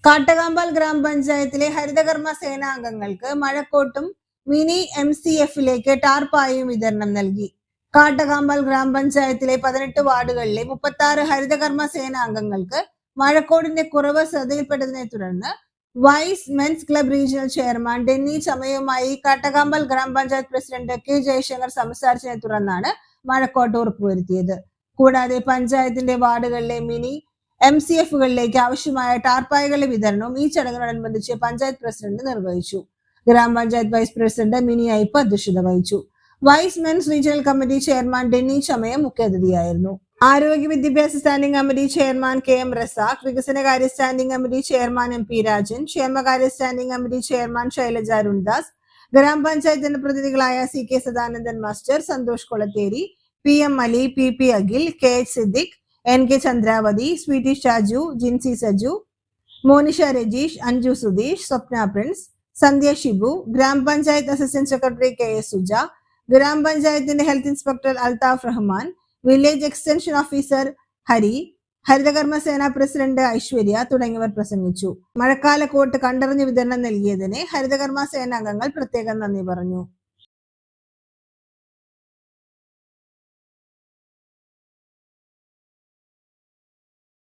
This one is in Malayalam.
കാട്ടകാമ്പാൽ ഗ്രാമപഞ്ചായത്തിലെ ഹരിതകർമ്മ സേനാംഗങ്ങൾക്ക് മഴക്കോട്ടും മിനി MCFിലേക്ക് ടാർപ്പായും വിതരണം നൽകി. കാട്ടകാമ്പാൽ ഗ്രാമപഞ്ചായത്തിലെ 18 വാർഡുകളിലെ 36 ഹരിതകർമ്മ സേനാംഗങ്ങൾക്ക് മഴക്കോടിന്റെ കുറവ് ശ്രദ്ധയിൽപ്പെട്ടതിനെ തുടർന്ന് Y's Men's club regional chairman Denny ചമയുമായി കാട്ടകാമ്പാൽ ഗ്രാമപഞ്ചായത്ത് പ്രസിഡന്റ് K ജയശങ്കർ സംസാരിച്ചതിനെ തുടർന്നാണ് മഴക്കോട്ട് ഉറപ്പുവരുത്തിയത്. കൂടാതെ പഞ്ചായത്തിന്റെ വാർഡുകളിലെ മിനി MCFകളിലേക്ക് ആവശ്യമായ ടാർപ്പായകളുടെ വിതരണവും ഈ ചടങ്ങിനോടനുബന്ധിച്ച് പഞ്ചായത്ത് പ്രസിഡന്റ് നിർവഹിച്ചു. ഗ്രാമപഞ്ചായത്ത് വൈസ് പ്രസിഡന്റ് മിനി അയ്പ അധ്യക്ഷത വഹിച്ചു. Y's Men's regional committee chairman Denny Chamayam മുഖ്യാതിഥിയായിരുന്നു. ആരോഗ്യ വിദ്യാഭ്യാസ standing committee chairman KM Razak, വികസനകാര്യ standing committee chairman MP Rajan, ക്ഷേമകാര്യ standing committee chairman Shailaja Arundas, ഗ്രാമപഞ്ചായത്തിന്റെ പ്രതിനിധികളായ CK Sadanandan master, Santhosh Kolatheri, PM Ali, PP Akhil, KH Siddique, NK Chandravathi, Sweety Shaju, Jincy Saju, Monisha Rajeesh, Anju Sudheesh, Swapna Prince, Sandhya Shibu, grama panchayat assistant secretary KS Suja, ഗ്രാമപഞ്ചായത്തിന്റെ health inspector Althaf Rahman, village extension officer Hari, ഹരിതകർമ്മ സേന പ്രസിഡന്റ് ഐശ്വര്യ തുടങ്ങിയവർ പ്രസംഗിച്ചു. മഴക്കാല കോട്ട് കണ്ടറിഞ്ഞ് വിതരണം നൽകിയതിന് ഹരിതകർമ്മ സേനാംഗങ്ങൾ പ്രത്യേകം നന്ദി പറഞ്ഞു.